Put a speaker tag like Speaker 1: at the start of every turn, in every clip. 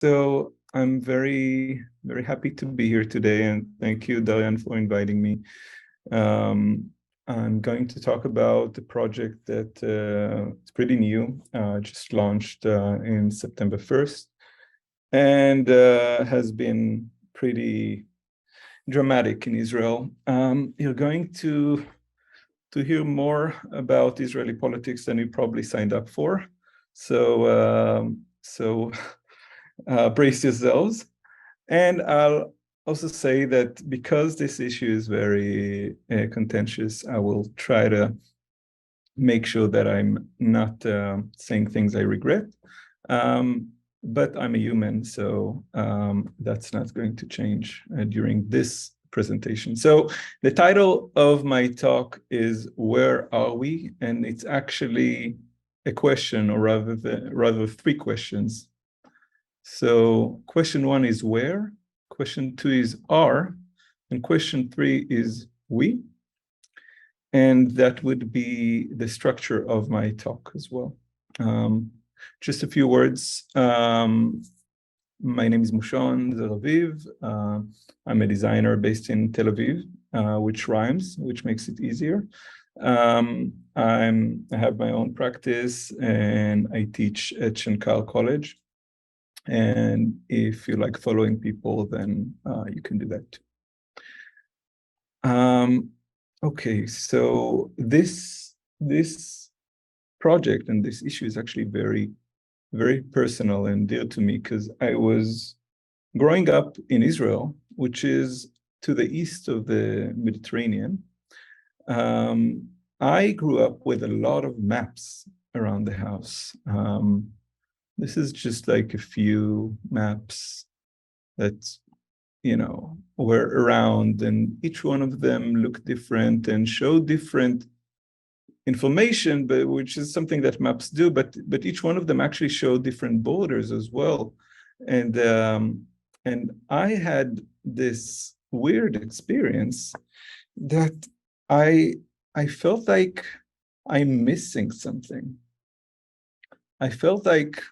Speaker 1: So I'm very, very happy to be here today, and thank you, Darian, for inviting me. I'm going to talk about a project that is pretty new, just launched in September 1st, and has been pretty dramatic in Israel. You're going to hear more about Israeli politics than you probably signed up for. So brace yourselves. And I'll also say that because this issue is very contentious, I will try to make sure that I'm not saying things I regret. But I'm a human, so that's not going to change during this presentation. So the title of my talk is "Where Are We?" And it's actually a question, or rather three questions. So question one is where, question two is are, and question three is we. And that would be the structure of my talk as well. Just a few words. My name is Mushon Zer Aviv. I'm a designer based in Tel Aviv, which rhymes, which makes it easier. I have my own practice and I teach at Shankar College. And if you like following people, then you can do that too. Okay, so this project and this issue is actually very, very personal and dear to me because I was growing up in Israel, which is to the east of the Mediterranean. I grew up with a lot of maps around the house. This is just like a few maps that, were around, and each one of them looked different and showed different information, but which is something that maps do, but each one of them actually showed different borders as well. And I had this weird experience that I felt like I'm missing something. I felt like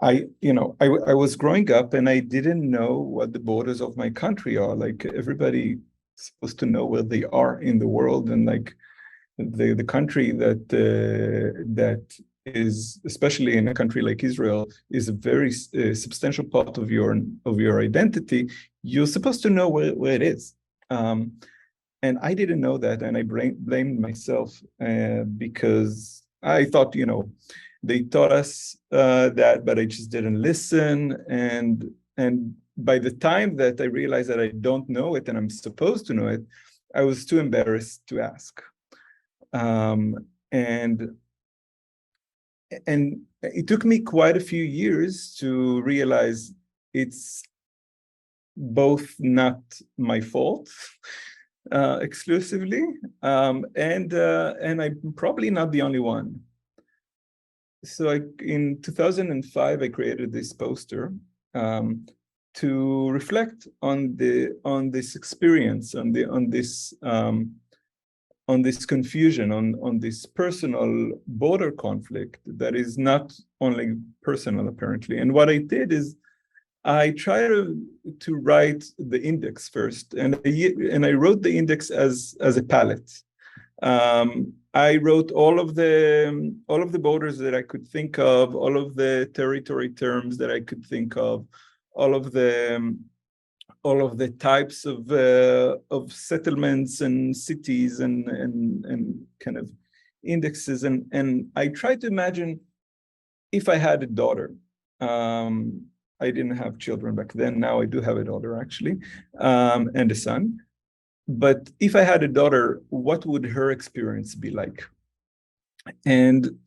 Speaker 1: I was growing up and I didn't know what the borders of my country are. Like everybody supposed to know where they are in the world, and like the country that is, especially in a country like Israel, is a very substantial part of your identity. You're supposed to know where it is. And I didn't know that, and I blamed myself because I thought, they taught us that, but I just didn't listen. And by the time that I realized that I don't know it and I'm supposed to know it, I was too embarrassed to ask. And it took me quite a few years to realize it's both not my fault exclusively, and I'm probably not the only one. So in 2005, I created this poster to reflect on this experience, on this confusion, on this personal border conflict that is not only personal, apparently. And what I did is I tried to write the index first, and I wrote the index as a palette. I wrote all of the borders that I could think of, all of the territory terms that I could think of, all of the types of settlements and cities and kind of indexes, and I tried to imagine if I had a daughter. I didn't have children back then. Now I do have a daughter, actually, and a son. But if I had a daughter, what would her experience be like? And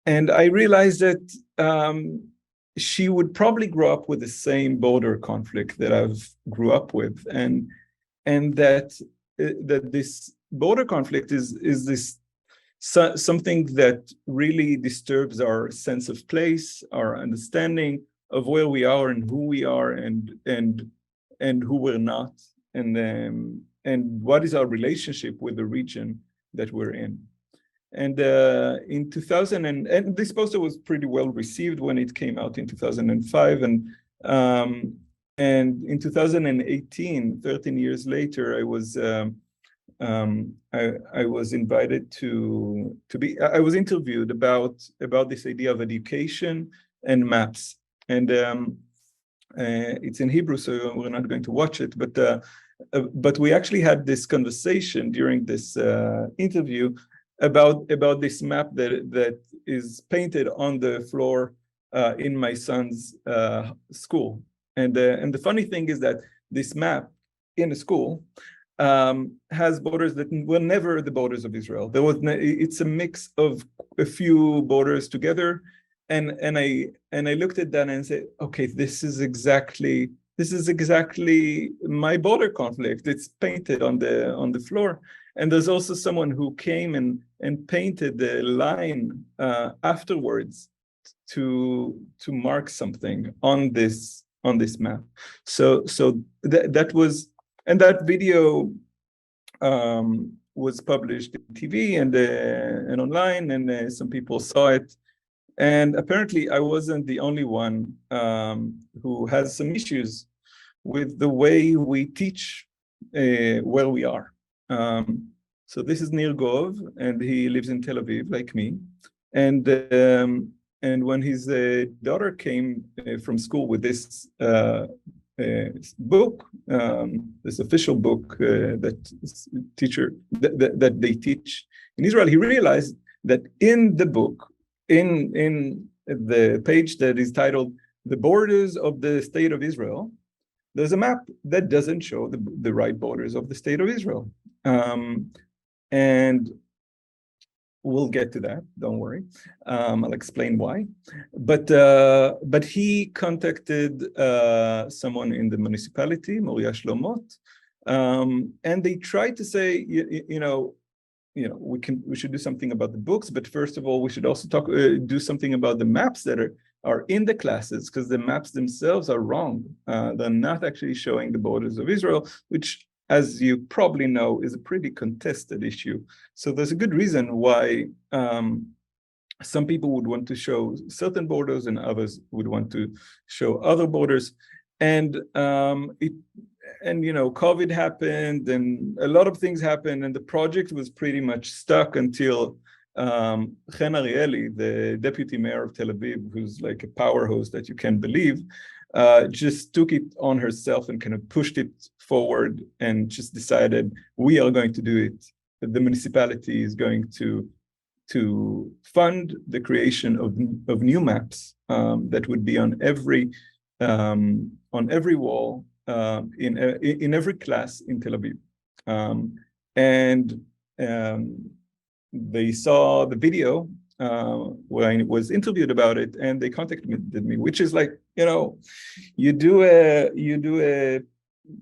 Speaker 1: I realized that she would probably grow up with the same border conflict that I've grew up with, and that this border conflict is this something that really disturbs our sense of place, our understanding of where we are and who we are, and who we're not, and what is our relationship with the region that we're in. And in 2000, and this poster was pretty well received when it came out in 2005. And in 2018, 13 years later, I was invited to be. I was interviewed about this idea of education and maps, and it's in Hebrew, so we're not going to watch it. But we actually had this conversation during this interview about this map that is painted on the floor in my son's school. And the funny thing is that this map in a school has borders that were never the borders of Israel. It's a mix of a few borders together. And I looked at that and said, okay, this is exactly my border conflict. It's painted on the floor. And there's also someone who came and painted the line afterwards to mark something on this map. So that was, and that video was published in TV and online, and some people saw it. And apparently I wasn't the only one who has some issues with the way we teach where we are. So this is Nir Gov, and he lives in Tel Aviv, like me. And when his daughter came from school with this book, this official book that they teach in Israel, he realized that in the book, in the page that is titled "The Borders of the State of Israel," there's a map that doesn't show the right borders of the State of Israel. And we'll get to that, don't worry. I'll explain why. But he contacted someone in the municipality, Moria Shlomot, and they tried to say, we should do something about the books, but first of all, we should also do something about the maps that are in the classes, because the maps themselves are wrong. They're not actually showing the borders of Israel, which, as you probably know, is a pretty contested issue. So there's a good reason why some people would want to show certain borders and others would want to show other borders. And COVID happened and a lot of things happened, and the project was pretty much stuck until Chen Arieli, the deputy mayor of Tel Aviv, who's like a powerhouse that you can't believe, just took it on herself and kind of pushed it forward and just decided, we are going to do it. The municipality is going to fund the creation of new maps that would be on every wall in every class in Tel Aviv. They saw the video where I was interviewed about it, and they contacted me, which is like, you do a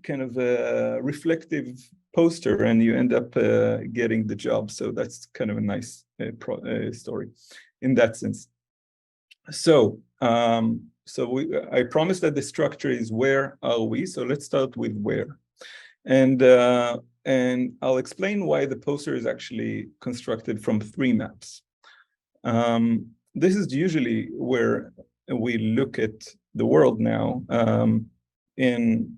Speaker 1: kind of a reflective poster and you end up getting the job. So that's kind of a nice story in that sense. So I promised that the structure is where are we? So let's start with where. And I'll explain why the poster is actually constructed from 3 maps. This is usually where we look at the world now in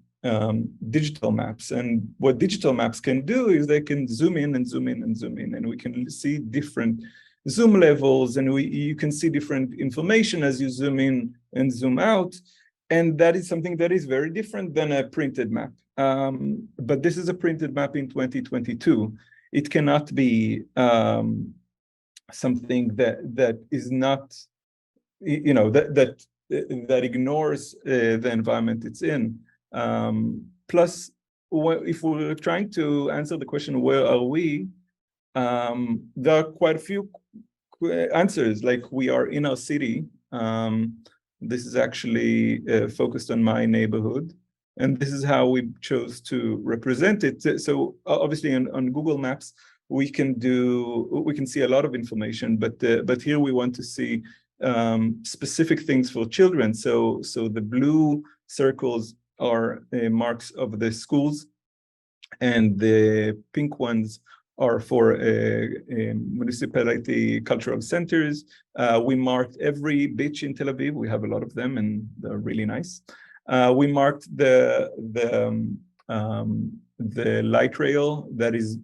Speaker 1: digital maps. And what digital maps can do is they can zoom in and zoom in and zoom in, and we can see different zoom levels, and you can see different information as you zoom in and zoom out. And that is something that is very different than a printed map. But this is a printed map in 2022. It cannot be something that is not, that ignores the environment it's in. Plus, if we're trying to answer the question, where are we? There are quite a few answers, like we are in our city. This is actually focused on my neighborhood, and this is how we chose to represent it. So obviously on Google Maps, we can see a lot of information, but here we want to see specific things for children. So the blue circles are marks of the schools, and the pink ones are for municipality cultural centers. We marked every beach in Tel Aviv. We have a lot of them, and they're really nice. We marked the light rail that is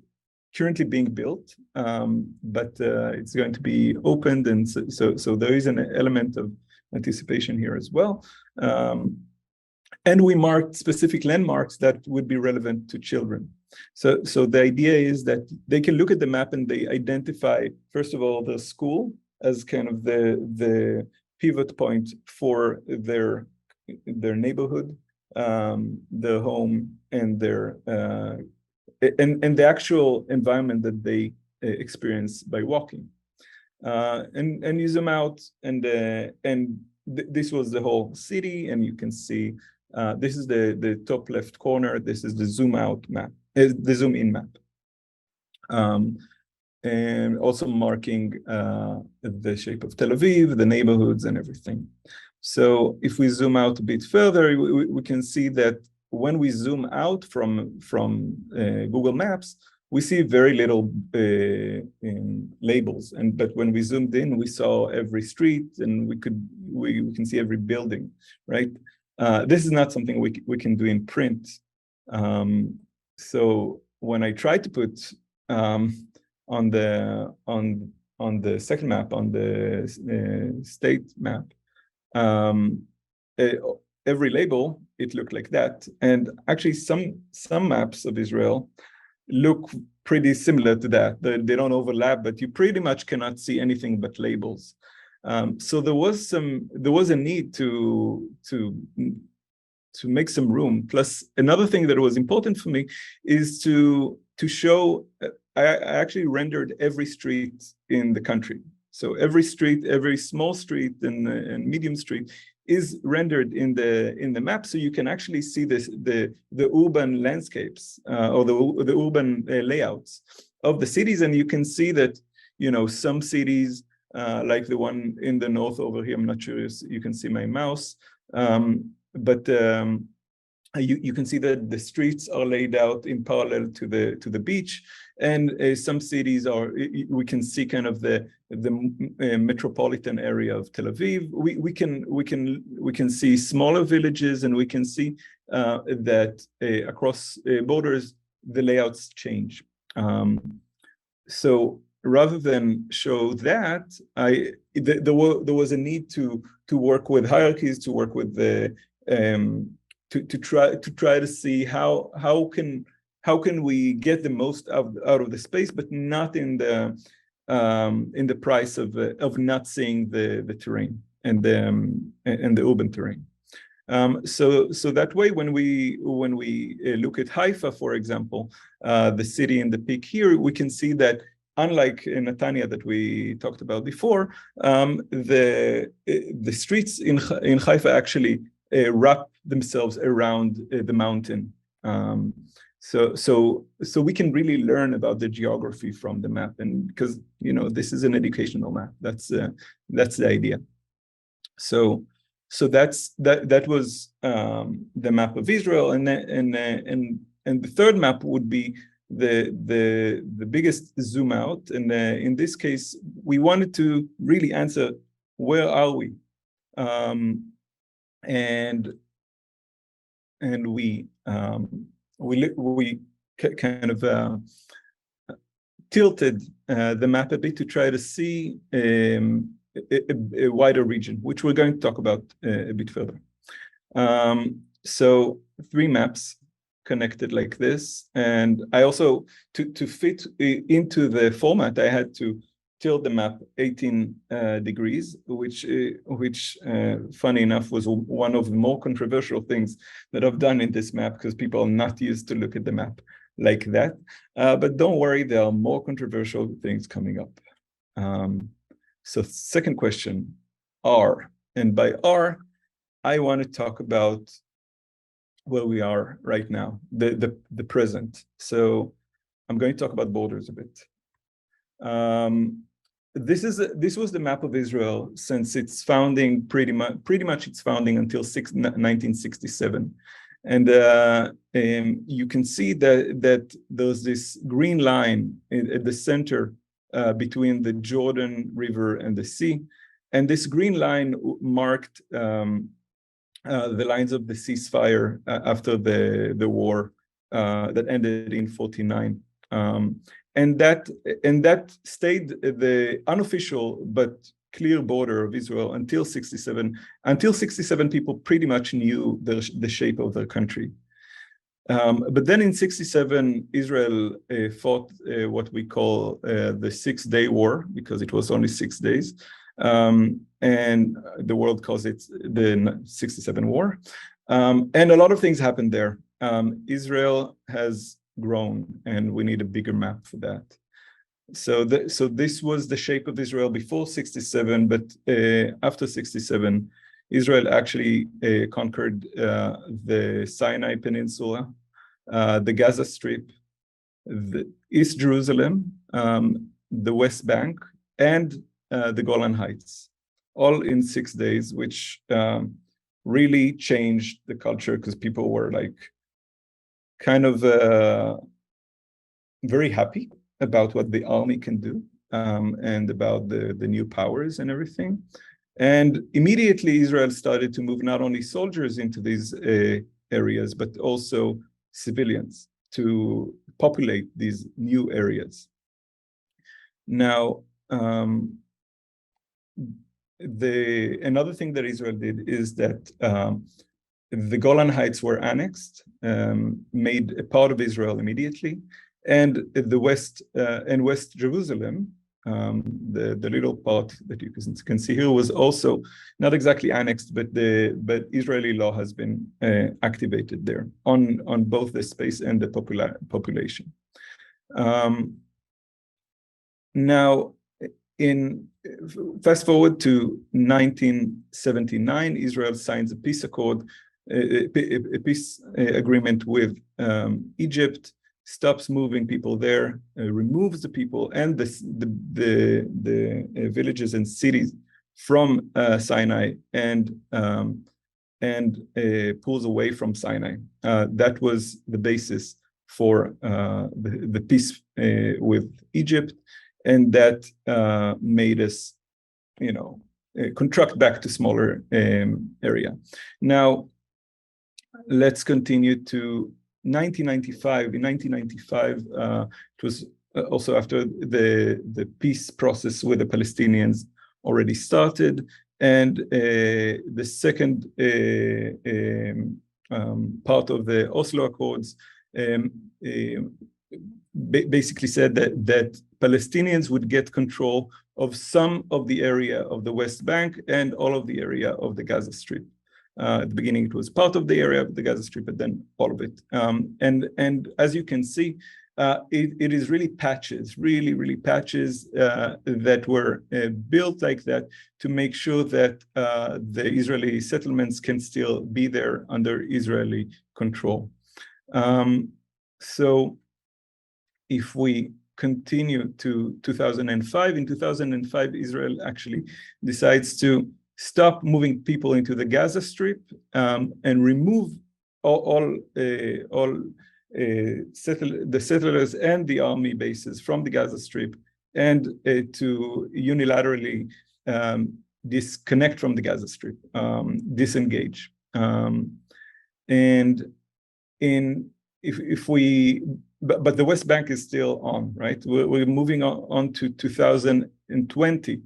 Speaker 1: currently being built, but it's going to be opened, and so there is an element of anticipation here as well. And we marked specific landmarks that would be relevant to children. So the idea is that they can look at the map and they identify, first of all, the school as kind of the pivot point for their neighborhood, their home, and their and the actual environment that they experience by walking. And you zoom out, and this was the whole city, and you can see this is the top left corner. This is the zoom out map, the zoom in map, and also marking the shape of Tel Aviv, the neighborhoods, and everything. So if we zoom out a bit further, we can see that when we zoom out from Google Maps, we see very little labels. But when we zoomed in, we saw every street, and we can see every building, right? This is not something we can do in print. So when I tried to put on the second map, on the state map, every label, it looked like that. And actually some maps of Israel look pretty similar to that. They don't overlap, but you pretty much cannot see anything but labels. So there was a need to make some room. Plus, another thing that was important for me is to show. I actually rendered every street in the country. So every street, every small street and medium street is rendered in the map, so you can actually see the urban landscapes or the urban layouts of the cities, and you can see that some cities like the one in the north over here. I'm not sure if you can see my mouse, but you can see that the streets are laid out in parallel to the beach, and some cities are. We can see kind of the metropolitan area of Tel Aviv. We can see smaller villages, and we can see that across borders the layouts change. So rather than show that, there was a need to work with hierarchies, to work with the to try to see how can we get the most out of the space, but not in the price of not seeing the terrain and the urban terrain. So that way, when we look at Haifa, for example, the city in the peak here, we can see that unlike in Netanya that we talked about before, the streets in Haifa actually wrap themselves around the mountain. So we can really learn about the geography from the map, and because this is an educational map. That's the idea. So that was the map of Israel, and the third map would be the biggest zoom out, and in this case we wanted to really answer where are we, and we kind of tilted the map a bit to try to see a wider region, which we're going to talk about a bit further. So 3 maps connected like this, and I also to fit into the format, I had to tilt the map 18 degrees, which funny enough was one of the more controversial things that I've done in this map, because people are not used to look at the map like that. But don't worry, there are more controversial things coming up. So second question, R, and by R, I want to talk about where we are right now, the present. So I'm going to talk about borders a bit. This was the map of Israel since its founding, pretty much its founding until 1967, And you can see that there's this green line at the center between the Jordan River and the sea. And this green line marked the lines of the ceasefire after the war that ended in 49. And that stayed the unofficial but clear border of Israel until 67. Until 67, people pretty much knew the shape of their country. But then in 67, Israel fought what we call the 6-Day War, because it was only 6 days. And the world calls it the 67 War. And a lot of things happened there. Israel has grown, and we need a bigger map for that. So this was the shape of Israel before 67, but after 67, Israel actually conquered the Sinai Peninsula, the Gaza Strip, the East Jerusalem, the West Bank, and the Golan Heights, all in 6 days, which really changed the culture, because people were like kind of very happy about what the army can do, and about the new powers and everything. And immediately Israel started to move not only soldiers into these areas, but also civilians to populate these new areas. Now, another thing that Israel did is that the Golan Heights were annexed, made a part of Israel immediately, and the West Jerusalem, the little part that you can see here, was also not exactly annexed, but Israeli law has been activated there on both the space and the population. Now, fast forward to 1979, Israel signs a peace accord, a peace agreement with Egypt, stops moving people there, removes the people and the villages and cities from Sinai, and pulls away from Sinai. That was the basis for the peace with Egypt, and that made us, contract back to smaller area. Now, let's continue to 1995. In 1995, it was also after the peace process with the Palestinians already started, and the second part of the Oslo Accords basically said that Palestinians would get control of some of the area of the West Bank and all of the area of the Gaza Strip. At the beginning, it was part of the area of the Gaza Strip, but then all of it. And as you can see, it is really patches, really patches that were built like that to make sure that the Israeli settlements can still be there under Israeli control. So if we continue to 2005, in 2005, Israel actually decides to stop moving people into the Gaza Strip and remove all the settlers and the army bases from the Gaza Strip, and to unilaterally disconnect from the Gaza Strip, disengage. And but the West Bank is still on, right? We're moving on to 2020.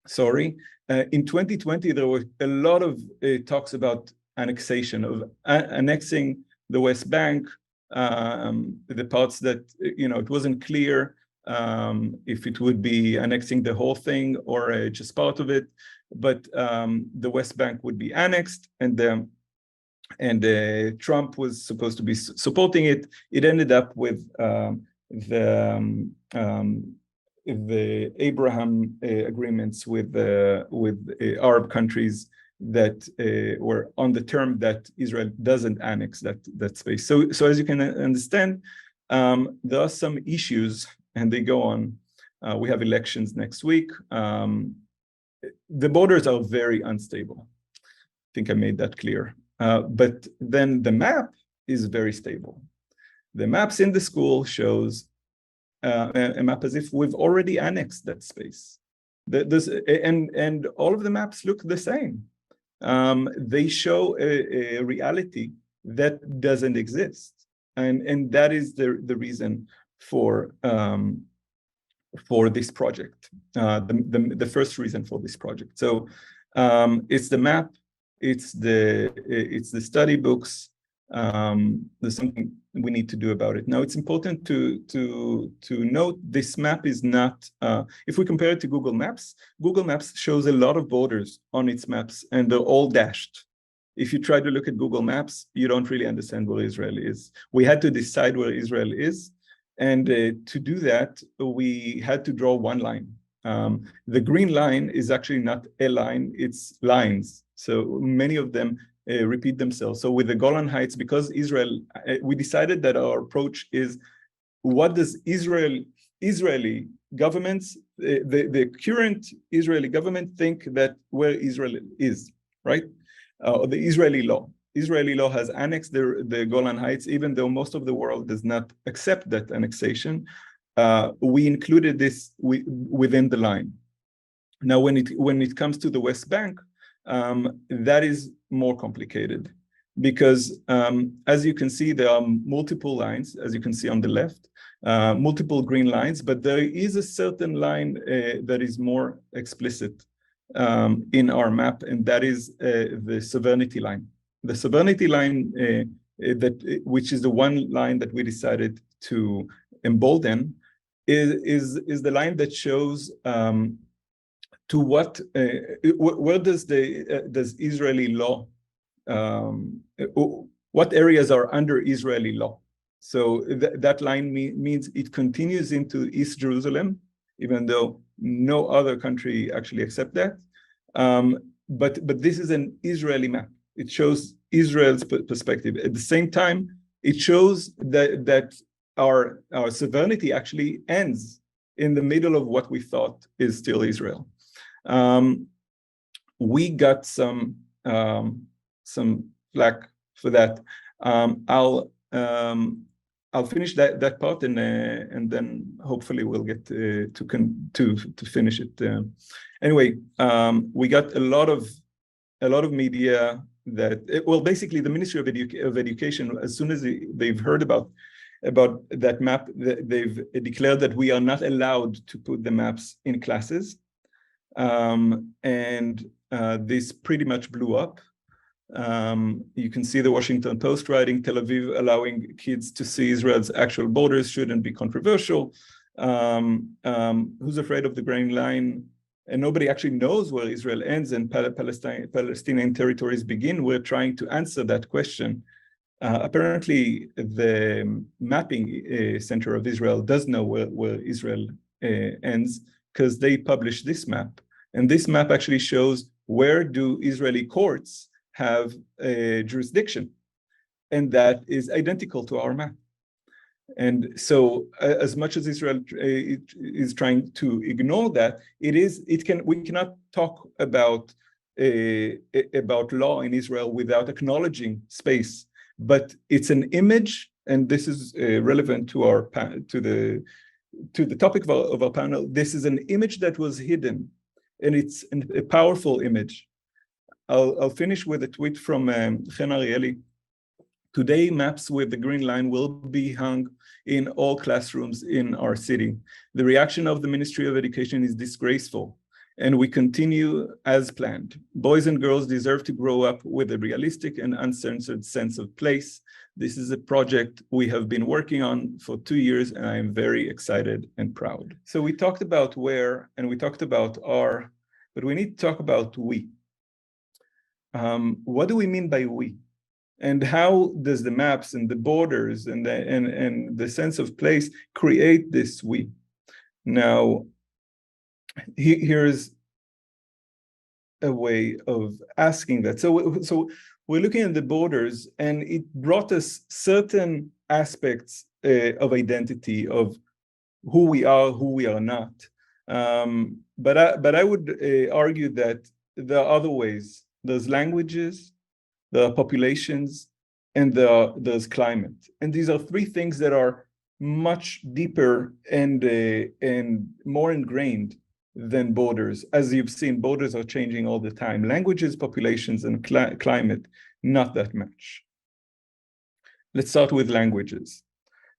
Speaker 1: Sorry. In 2020, there were a lot of talks about annexation, of annexing the West Bank, the parts that, it wasn't clear if it would be annexing the whole thing or just part of it, but the West Bank would be annexed, and Trump was supposed to be supporting it. It ended up with the Abraham agreements with Arab countries that were on the term that Israel doesn't annex that space. So as you can understand, there are some issues, and they go on. We have elections next week. The borders are very unstable. I think I made that clear. But then the map is very stable. The maps in the school shows a map as if we've already annexed that space. And all of the maps look the same. They show a reality that doesn't exist, and that is the reason for this project. The first reason for this project. So it's the map, it's the study books. There's something we need to do about it. Now, it's important to note this map is not, if we compare it to Google Maps shows a lot of borders on its maps, and they're all dashed. If you try to look at Google Maps, you don't really understand where Israel is. We had to decide where Israel is, and to do that, we had to draw one line. The green line is actually not a line, it's lines. So many of them repeat themselves. So with the Golan Heights, because Israel, we decided that our approach is, what does Israeli governments, the current Israeli government think that where Israel is, right? The Israeli law. Israeli law has annexed the Golan Heights, even though most of the world does not accept that annexation. We included this within the line. Now, when it comes to the West Bank, that is more complicated, because as you can see, there are multiple lines, as you can see on the left, multiple green lines, but there is a certain line that is more explicit in our map, and that is the sovereignty line. The sovereignty line, which is the one line that we decided to embolden, is the line that shows to what, where does Israeli law, what areas are under Israeli law? So that line means it continues into East Jerusalem, even though no other country actually accept that. But this is an Israeli map. It shows Israel's perspective. At the same time, it shows that our sovereignty actually ends in the middle of what we thought is still Israel. We got some flack for that. I'll finish that part, and then hopefully we'll get to finish it. Anyway, we got a lot of media that, well, basically the Ministry of Education, as soon as they've heard about that map, they've declared that we are not allowed to put the maps in classes. And this pretty much blew up. You can see the Washington Post writing, Tel Aviv allowing kids to see Israel's actual borders shouldn't be controversial. Who's afraid of the Green Line? And nobody actually knows where Israel ends and Palestinian territories begin. We're trying to answer that question. Apparently, the mapping center of Israel does know where Israel ends, because they published this map. And this map actually shows where do Israeli courts have a jurisdiction. And that is identical to our map. And so as much as Israel is trying to ignore that, we cannot talk about law in Israel without acknowledging space. But it's an image, and this is relevant to the topic of our panel. This is an image that was hidden, and it's a powerful image. I'll finish with a tweet from Chen Arieli. Today, maps with the green line will be hung in all classrooms in our city. The reaction of the Ministry of Education is disgraceful, and we continue as planned. Boys and girls deserve to grow up with a realistic and uncensored sense of place. This is a project we have been working on for 2 years, and I am very excited and proud. So we talked about where, and we talked about our, but we need to talk about we. What do we mean by we? And how does the maps and the borders and the sense of place create this we? Now, here's a way of asking that. So we're looking at the borders, and it brought us certain aspects of identity, of who we are not. But I would argue that there are other ways. There's languages, the populations, and there's climate. And these are three things that are much deeper and more ingrained than borders. As you've seen, borders are changing all the time. Languages, populations, and climate, not that much. Let's start with languages.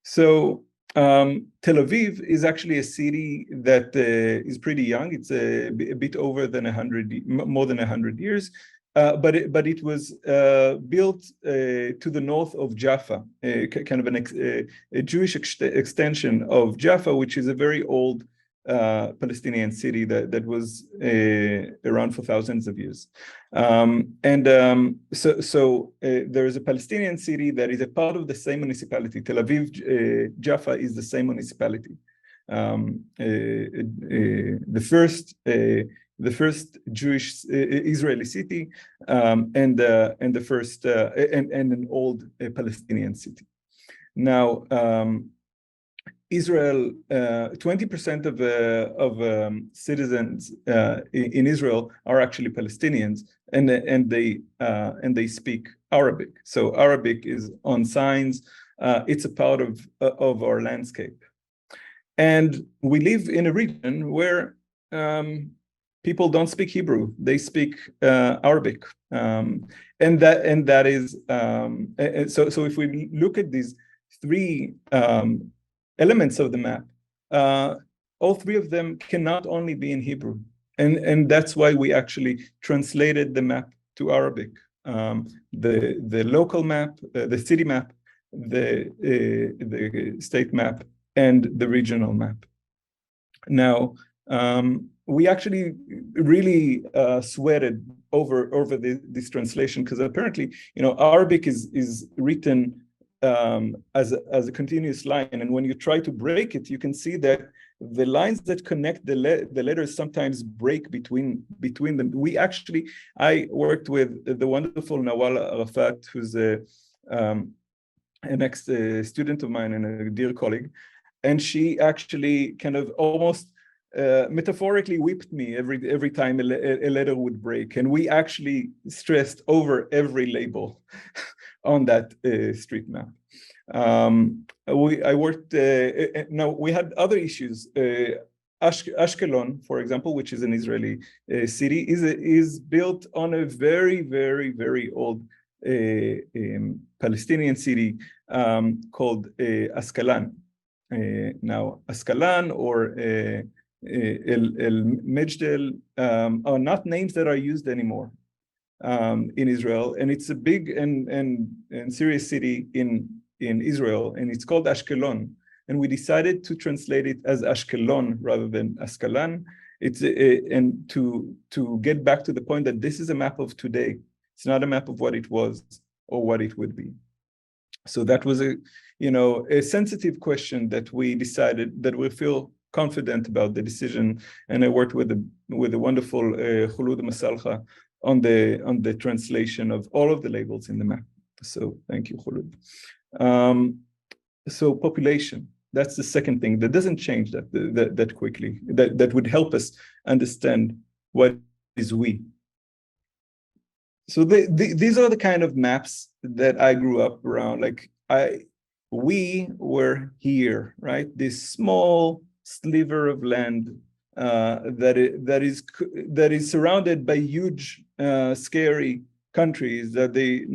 Speaker 1: So Tel Aviv is actually a city that is pretty young. It's a bit over than more than 100 years. But it was built to the north of Jaffa, kind of a Jewish extension of Jaffa, which is a very old Palestinian city that was around for thousands of years. So there is a Palestinian city that is a part of the same municipality. Tel Aviv, Jaffa is the same municipality. The first Jewish Israeli city, and the first and an old Palestinian city. Now, Israel, 20% of citizens in Israel are actually Palestinians, and they speak Arabic. So Arabic is on signs. It's a part of our landscape, and we live in a region where people don't speak Hebrew; they speak Arabic, and that is so. If we look at these three elements of the map, all three of them cannot only be in Hebrew, and that's why we actually translated the map to Arabic. The local map, the city map, the state map, and the regional map. Now, we actually really sweated over this translation, because apparently, Arabic is written as a continuous line, and when you try to break it, you can see that the lines that connect the letters sometimes break between them. I worked with the wonderful Nawal Arafat, who's an ex-student of mine and a dear colleague, and she actually kind of almost metaphorically whipped me every time a letter would break, and we actually stressed over every label on that street map. I worked. Now we had other issues. Ashkelon, for example, which is an Israeli city, is built on a very, very, very old Palestinian city called Ascalon. Now, Ascalon or El Mejdel are not names that are used anymore in Israel, and it's a big and serious city in Israel, and it's called Ashkelon, and we decided to translate it as Ashkelon rather than Ascalon. It's and to get back to the point that this is a map of today. It's not a map of what it was or what it would be. So that was a sensitive question that we decided that we feel confident about the decision, and I worked with the wonderful Khulud Masalha on the translation of all of the labels in the map. So thank you, Khulud. So population, that's the second thing that doesn't change that quickly, that would help us understand what is we. So these are the kind of maps that I grew up around. Like we were here, right? This small sliver of land that is surrounded by huge, scary countries that they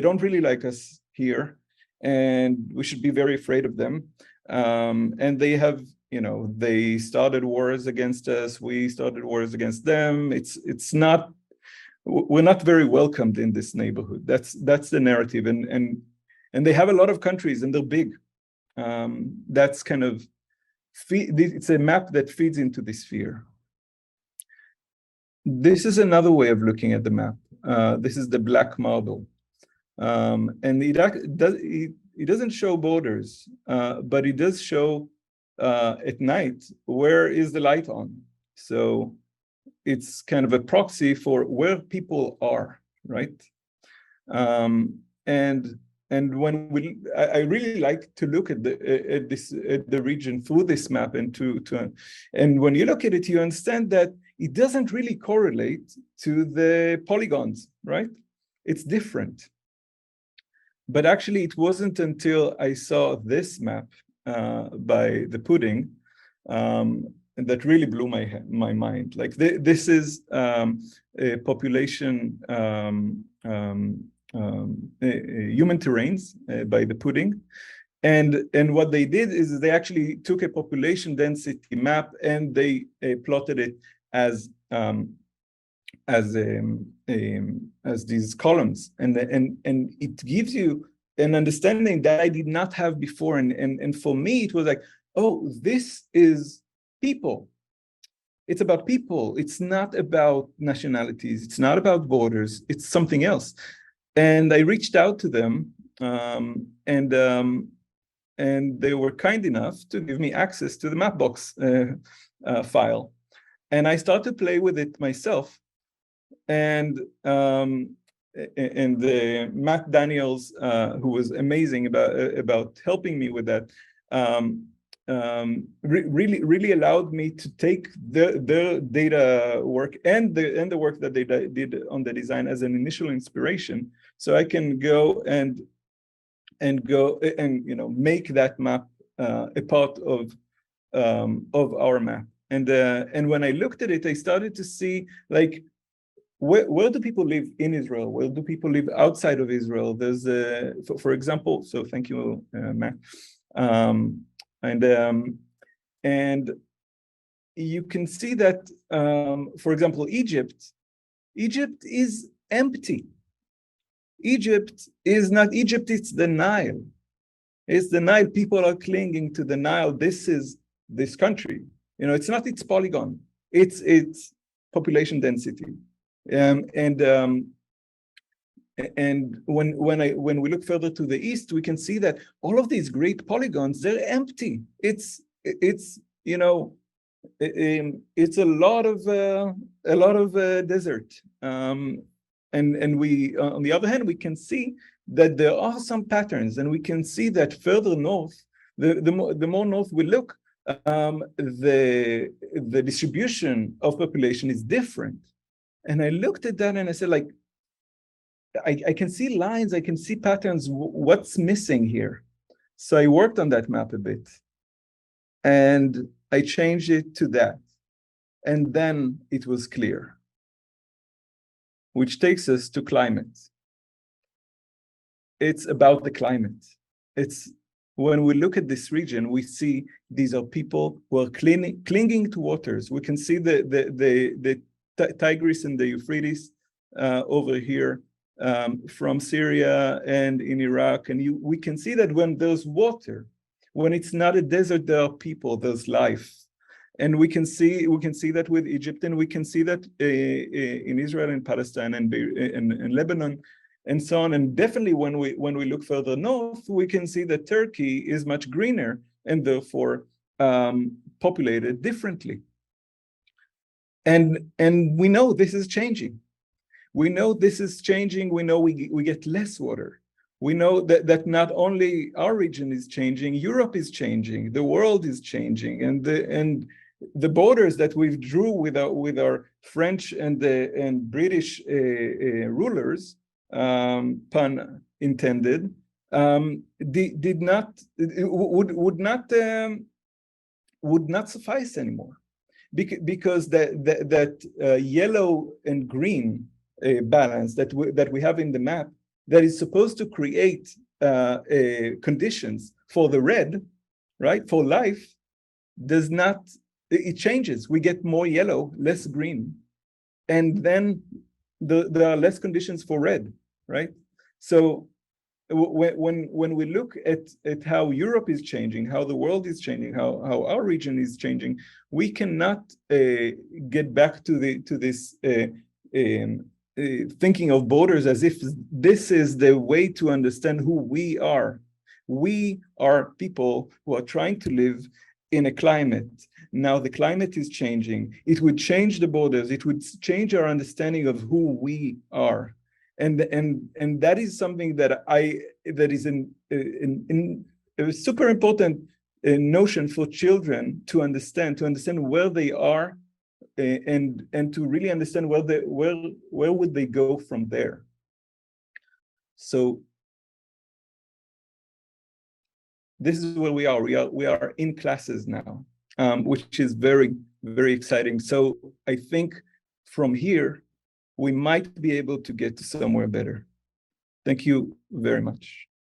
Speaker 1: don't really like us here, and we should be very afraid of them. And they have, they started wars against us. We started wars against them. We're not very welcomed in this neighborhood. That's the narrative, and they have a lot of countries, and they're big. That's kind of it's a map that feeds into this fear. This is another way of looking at the map. This is the black marble, and it doesn't show borders, but it does show at night where is the light on. So it's kind of a proxy for where people are, right? And when I really like to look at the region through this map, and when you look at it, you understand that it doesn't really correlate to the polygons, right? It's different. But actually, it wasn't until I saw this map by the pudding that really blew my mind. Like this is a population human terrains by the pudding. And what they did is they actually took a population density map and they plotted it as these columns, and it gives you an understanding that I did not have before. And for me, it was like, oh, this is people. It's about people. It's not about nationalities. It's not about borders. It's something else. And I reached out to them, and they were kind enough to give me access to the Mapbox file. And I started to play with it myself. And Matt Daniels, who was amazing about helping me with that, really allowed me to take the data work and the work that they did on the design as an initial inspiration, so I can go and make that map a part of our map. And when I looked at it, I started to see, like, where do people live in Israel? Where do people live outside of Israel? There's, for example, so thank you, Matt. And you can see that, for example, Egypt is empty. Egypt is not Egypt, it's the Nile. It's the Nile. People are clinging to the Nile. This is this country. It's not its polygon. It's its population density. And when we look further to the east, we can see that all of these great polygons, they're empty. It's a lot of desert. And we, on the other hand, we can see that there are some patterns, and we can see that further north, the more north we look, the distribution of population is different. And I looked at that and I said, like, I can see lines, I can see patterns. What's missing here? So I worked on that map a bit, and I changed it to that, and then it was clear. Which takes us to climate. It's about the climate. It's when we look at this region, we see these are people who are clinging to waters. We can see the Tigris and the Euphrates over here from Syria and in Iraq. And we can see that when there's water, when it's not a desert, there are people, there's life. And we can see that with Egypt, and we can see that in Israel and Palestine and Lebanon and so on. And definitely when we look further north, we can see that Turkey is much greener and therefore populated differently. And we know this is changing. We know this is changing. We know we get less water. We know that not only our region is changing, Europe is changing, the world is changing, and the borders that we've drew with our French and British rulers, pun intended, would not suffice anymore, because that yellow and green balance that we have in the map, that is supposed to create conditions for the red, right, for life, does not. It changes. We get more yellow, less green, and then there are less conditions for red, right? So when we look at how Europe is changing, how the world is changing, how our region is changing, we cannot get back to this thinking of borders as if this is the way to understand who we are. We are people who are trying to live in a climate. Now the climate is changing. It would change the borders. It would change our understanding of who we are. And that is something that is a super important notion for children to understand where they are, and to really understand where would they go from there. So this is where we are. We are in classes now, which is very, very exciting. So I think from here, we might be able to get to somewhere better. Thank you very much.